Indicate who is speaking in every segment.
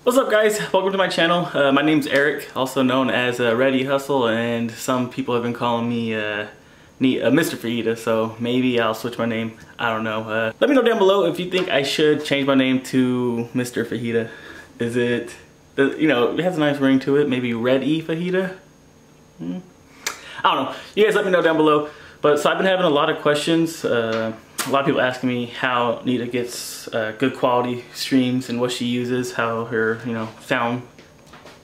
Speaker 1: What's up guys, welcome to my channel. My name's Eric, also known as Ready Hustle, and some people have been calling me Mr. Fajita, so maybe I'll switch my name, I don't know. Let me know down below if you think I should change my name to Mr. Fajita. Is it, you know, it has a nice ring to it, maybe Ready Fajita? I don't know, you guys let me know down below. But so I've been having a lot of questions. A lot of people asking me how Nita gets good quality streams and what she uses, how her, sound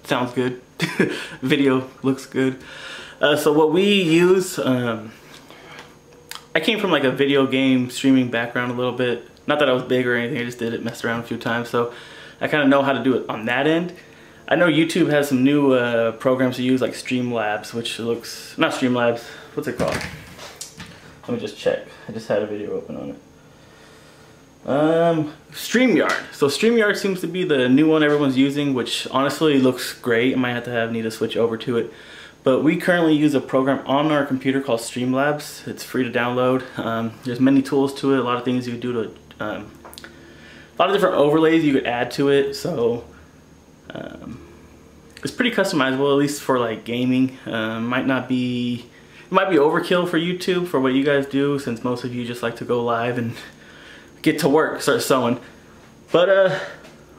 Speaker 1: sounds good, video looks good. So what we use, I came from like a video game streaming background a little bit. Not that I was big or anything, I just did it, messed around a few times. So I kind of know how to do it on that end. I know YouTube has some new programs to use, like Streamlabs, which looks, not Streamlabs, what's it called? Let me just check. I just had a video open on it. StreamYard. So StreamYard seems to be the new one everyone's using, which honestly looks great. I might have to have Nita switch over to it. But we currently use a program on our computer called Streamlabs. It's free to download. There's many tools to it. A lot of things you could do to, a lot of different overlays you could add to it. So it's pretty customizable, at least for like gaming. It might be overkill for YouTube for what you guys do, since most of you just like to go live and get to work, start sewing. But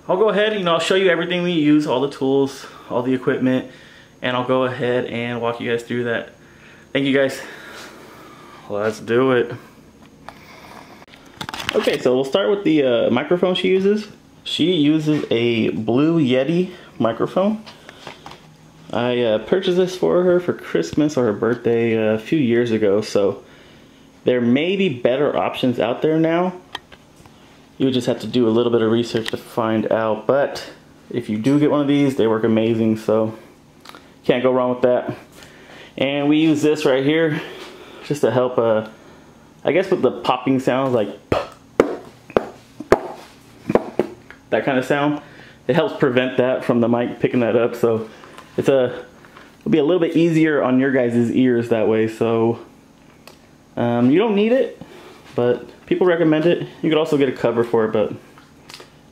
Speaker 1: I'll go ahead, I'll show you everything we use, all the tools, all the equipment, and I'll go ahead and walk you guys through that. Thank you guys. Let's do it. Okay, so we'll start with the microphone she uses. She uses a Blue Yeti microphone. I purchased this for her for Christmas or her birthday a few years ago, so there may be better options out there now. You would just have to do a little bit of research to find out, but if you do get one of these, they work amazing, so can't go wrong with that. And we use this right here just to help, I guess with the popping sounds, like that kind of sound. It helps prevent that from the mic picking that up, so it'll be a little bit easier on your guys' ears that way. So you don't need it, but people recommend it. You could also get a cover for it, but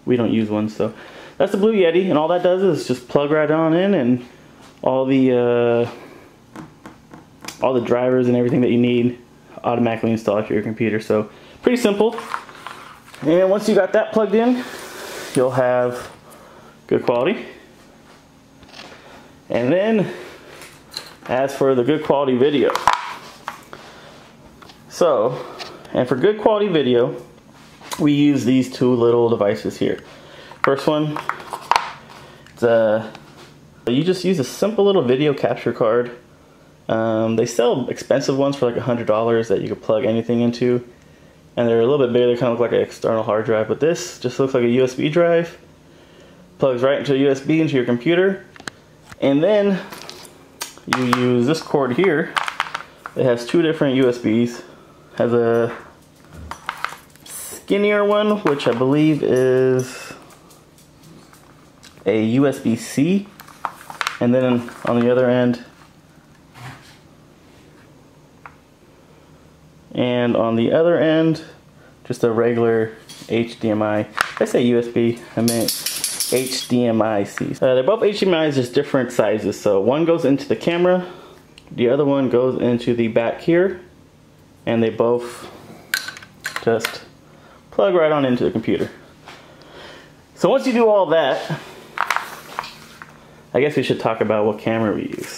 Speaker 1: we don't use one. So that's the Blue Yeti, and all that does is just plug right on in, and all the drivers and everything that you need automatically installed to your computer. So pretty simple. And once you got that plugged in, you'll have good quality. And then, as for the good quality video. So, and for good quality video, we use these two little devices here. First one, you just use a simple little video capture card. They sell expensive ones for like $100 that you can plug anything into. And they're a little bit bigger, they kind of look like an external hard drive. But this just looks like a USB drive. Plugs right into a USB into your computer. And then you use this cord here. It has two different USBs. Has a skinnier one, which I believe is a USB-C. And then on the other end, just a regular HDMI. I say USB, I meant HDMI-C. They're both HDMIs, just different sizes. So one goes into the camera, the other one goes into the back here, and they both just plug right on into the computer. So once you do all that, I guess we should talk about what camera we use.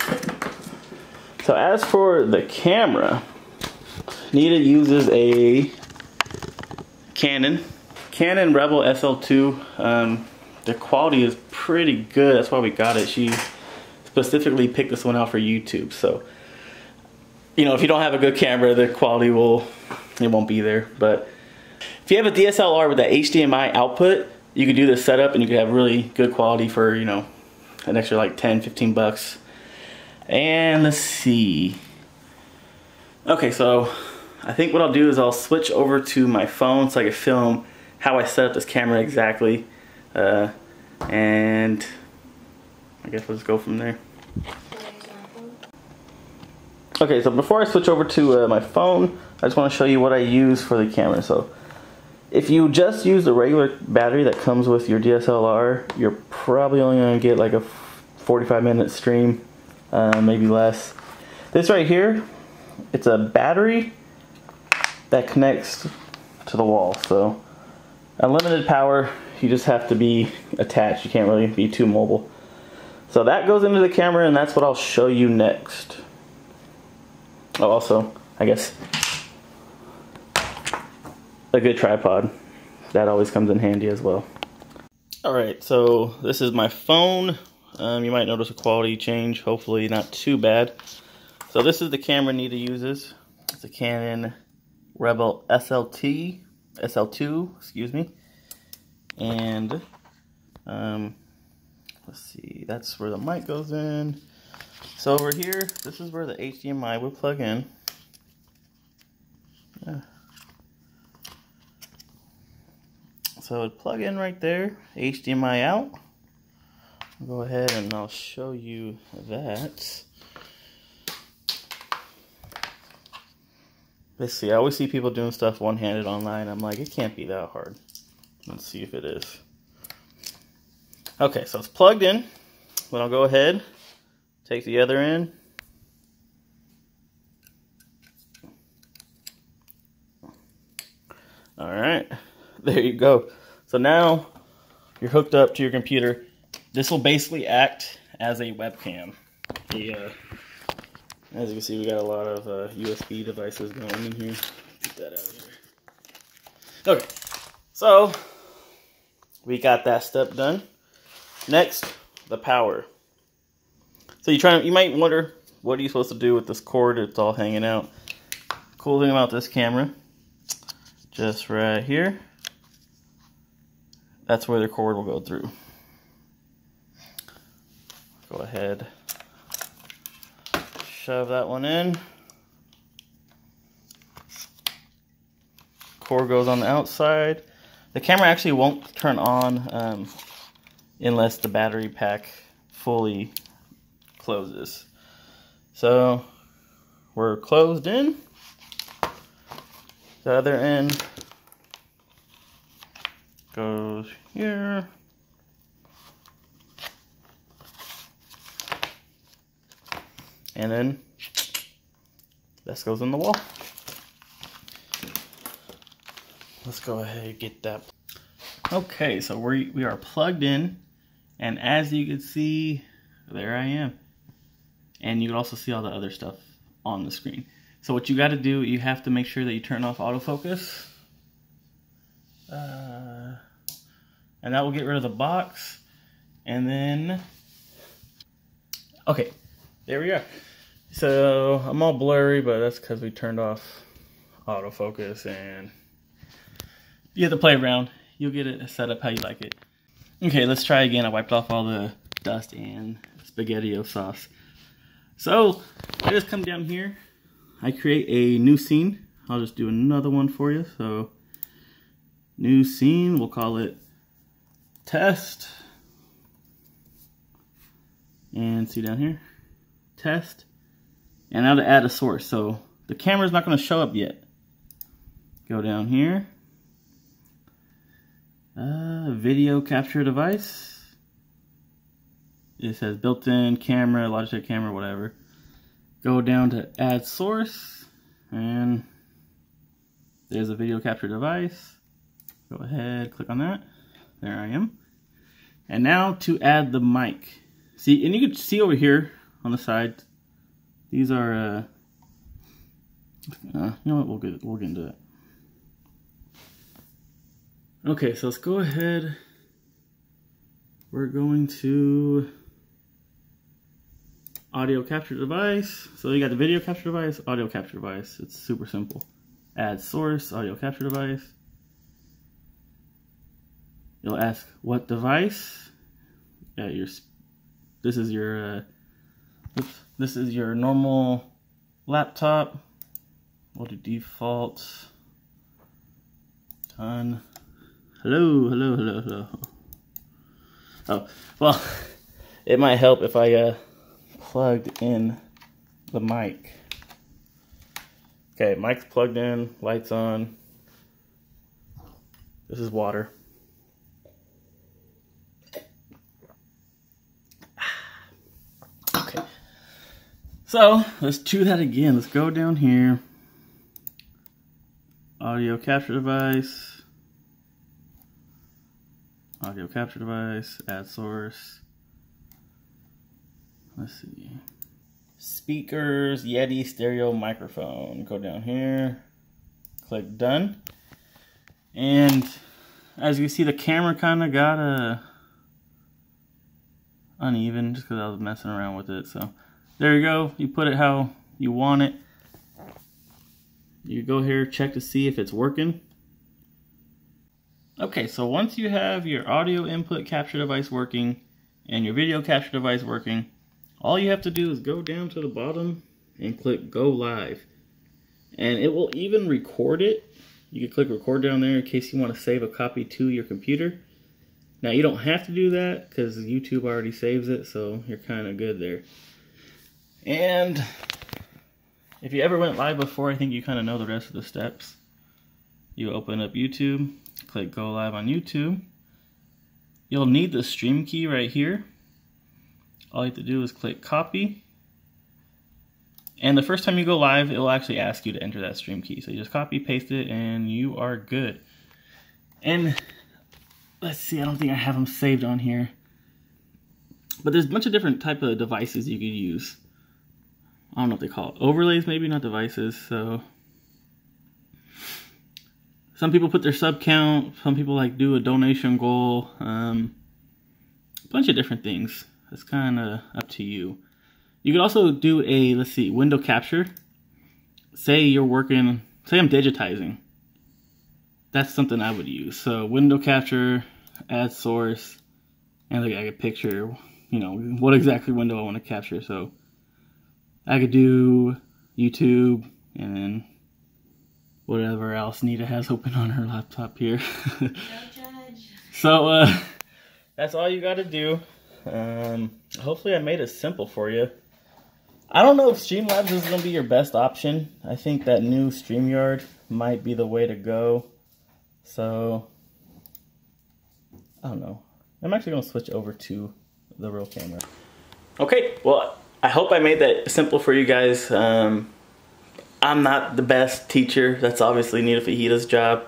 Speaker 1: So as for the camera, Nita uses a Canon Rebel SL2. The quality is pretty good, that's why we got it. She specifically picked this one out for YouTube. So, if you don't have a good camera, the quality won't be there. But if you have a DSLR with that HDMI output, you could do this setup and you could have really good quality for, an extra like 10-15 bucks. And let's see. Okay, so I think what I'll do is I'll switch over to my phone so I can film how I set up this camera exactly. And I guess we'll just go from there. Okay, so before I switch over to my phone, I just want to show you what I use for the camera. So If you just use the regular battery that comes with your DSLR, you're probably only going to get like a 45-minute stream, maybe less. This right here, it's a battery that connects to the wall, so unlimited power. You just have to be attached. You can't really be too mobile. So that goes into the camera, and that's what I'll show you next. Oh, also, I guess a good tripod. That always comes in handy as well. Alright, so this is my phone. You might notice a quality change, hopefully not too bad. So this is the camera Nita uses. It's a Canon Rebel SL2, excuse me. And let's see, that's where the mic goes in. So over here, this is where the HDMI would plug in. Yeah. So it'd plug in right there, HDMI out. I'll go ahead and I'll show you that. Let's see, I always see people doing stuff one-handed online. I'm like, it can't be that hard. Let's see if it is. Okay, so it's plugged in. Then I'll go ahead, take the other end. Alright, there you go. So now you're hooked up to your computer. This will basically act as a webcam. As you can see, we got a lot of USB devices going in here. Get that out of here. Okay, so we got that step done. Next, the power. So you might wonder, what are you supposed to do with this cord? It's all hanging out. Cool thing about this camera, just right here, that's where the cord will go through. Go ahead, shove that one in. Cord goes on the outside. The camera actually won't turn on unless the battery pack fully closes. So we're closed in. The other end goes here. And then this goes in the wall. Let's go ahead and get that. Okay, so we are plugged in, and as you can see, there I am. And you can also see all the other stuff on the screen. So what you got to do, you have to make sure that you turn off autofocus. And that will get rid of the box. And then, okay, there we are. So I'm all blurry, but that's because we turned off autofocus, and you have to play around. You'll get it set up how you like it. Okay, let's try again. I wiped off all the dust and spaghetti-o sauce. So I just come down here. I create a new scene. I'll just do another one for you. So new scene, we'll call it test. And see down here, test. And now to add a source. So the camera's not going to show up yet. Go down here. Video capture device. It says built-in camera, Logitech camera, whatever. Go down to add source, and there's a video capture device. Go ahead, click on that. There I am. And now to add the mic. See, and you can see over here on the side, these are, you know what, we'll get into that. Okay, so let's go ahead. We're going to audio capture device. So you got the video capture device, audio capture device. It's super simple. Add source, audio capture device. You'll ask what device. This is your normal laptop. We'll do default. Done. Hello. Oh, well, it might help if I plugged in the mic. Okay, mic's plugged in, lights on. This is water. Okay. So let's do that again. Let's go down here. Audio capture device. Audio capture device. Add source. Let's see. Speakers, Yeti stereo microphone. Go down here. Click done. And as you see, the camera kind of got uneven just because I was messing around with it. So there you go. You put it how you want it. You go here, check to see if it's working. Okay, so once you have your audio input capture device working and your video capture device working, all you have to do is go down to the bottom and click go live. And it will even record it. You can click record down there in case you want to save a copy to your computer. Now you don't have to do that because YouTube already saves it, so you're kind of good there. And if you ever went live before, I think you kind of know the rest of the steps. You open up YouTube, click go live on YouTube. You'll need the stream key right here. All you have to do is click copy. And the first time you go live, it will actually ask you to enter that stream key. So you just copy, paste it, and you are good. And let's see, I don't think I have them saved on here. But there's a bunch of different type of devices you could use. I don't know what they call it. Overlays, maybe, not devices. So some people put their sub count. Some people like do a donation goal. A bunch of different things. It's kind of up to you. You could also do a, let's see, window capture. Say you're working, say I'm digitizing. That's something I would use. So window capture, add source, and like I could picture, you know, what exactly window I want to capture. So I could do YouTube and then whatever else Nita has open on her laptop here.
Speaker 2: No judge.
Speaker 1: So that's all you got to do. Hopefully I made it simple for you. I don't know if Streamlabs is going to be your best option. I think that new StreamYard might be the way to go. So, I don't know. I'm actually going to switch over to the real camera. Okay, well, I hope I made that simple for you guys. I'm not the best teacher. That's obviously Nita Fajita's job.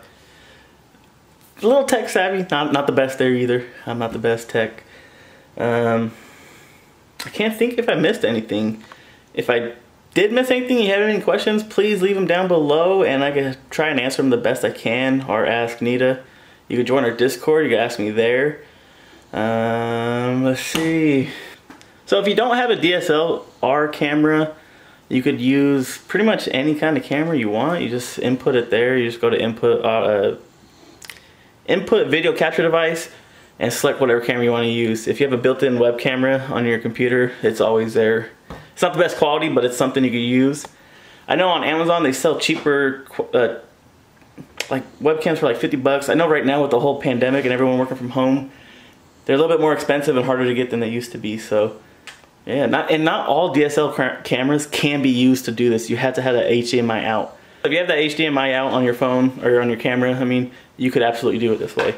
Speaker 1: A little tech savvy, not the best there either. I'm not the best tech. I can't think if I missed anything. If I did miss anything, you have any questions, please leave them down below and I can try and answer them the best I can, or ask Nita. You can join our Discord, you can ask me there. Let's see. So if you don't have a DSLR camera, you could use pretty much any kind of camera you want. You just input it there. You just go to input video capture device and select whatever camera you want to use. If you have a built-in web camera on your computer, it's always there. It's not the best quality, but it's something you could use. I know on Amazon they sell cheaper like webcams for like 50 bucks. I know right now with the whole pandemic and everyone working from home, they're a little bit more expensive and harder to get than they used to be. So yeah, not all DSLR cameras can be used to do this. You have to have that HDMI out. If you have that HDMI out on your phone or on your camera, I mean, you could absolutely do it this way.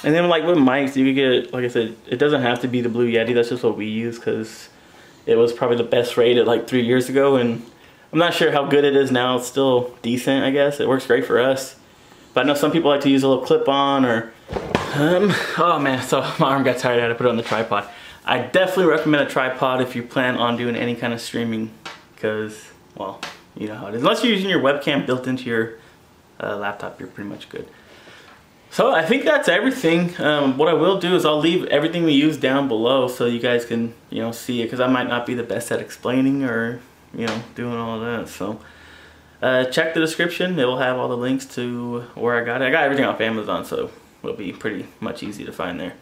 Speaker 1: And then like with mics, you could get, like I said, it doesn't have to be the Blue Yeti. That's just what we use because it was probably the best rated like 3 years ago, and I'm not sure how good it is now. It's still decent, I guess. It works great for us. But I know some people like to use a little clip-on or, oh man, so my arm got tired. I had to put it on the tripod. I definitely recommend a tripod if you plan on doing any kind of streaming because, well, you know how it is. Unless you're using your webcam built into your laptop, you're pretty much good. So I think that's everything. What I will do is I'll leave everything we use down below so you guys can, you know, see it, because I might not be the best at explaining or, you know, doing all that. So check the description. It will have all the links to where I got it. I got everything off Amazon, so it'll be pretty much easy to find there.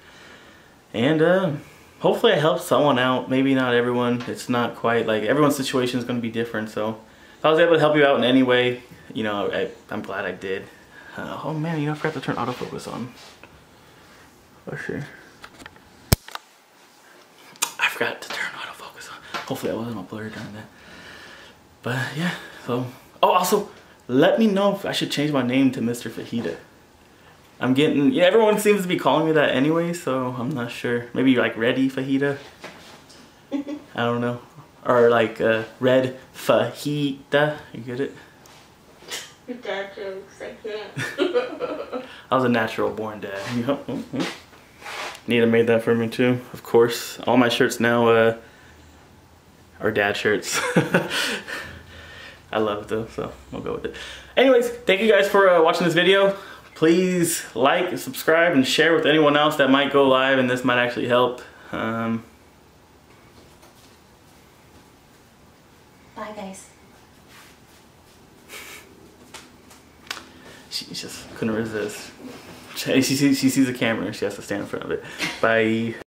Speaker 1: And hopefully I helped someone out. Maybe not everyone. It's not quite like everyone's situation is going to be different. So if I was able to help you out in any way, you know, I'm glad I did. Oh man, you know, I forgot to turn autofocus on. Let's see. I forgot to turn autofocus on. Hopefully I wasn't all blurry during that. But yeah, so. Oh, also, let me know if I should change my name to Mr. Fajita. I'm getting, yeah, everyone seems to be calling me that anyway, so I'm not sure. Maybe like Ready Fajita? I don't know. Or like Red Fajita, you get it?
Speaker 2: Your dad jokes, I can't.
Speaker 1: I was a natural born dad. Nita made that for me too, of course. All my shirts now are dad shirts. I love it though, so we'll go with it. Anyways, thank you guys for watching this video. Please like and subscribe and share with anyone else that might go live and this might actually help.
Speaker 2: Bye guys.
Speaker 1: She just couldn't resist. She sees the camera and she has to stand in front of it. Bye.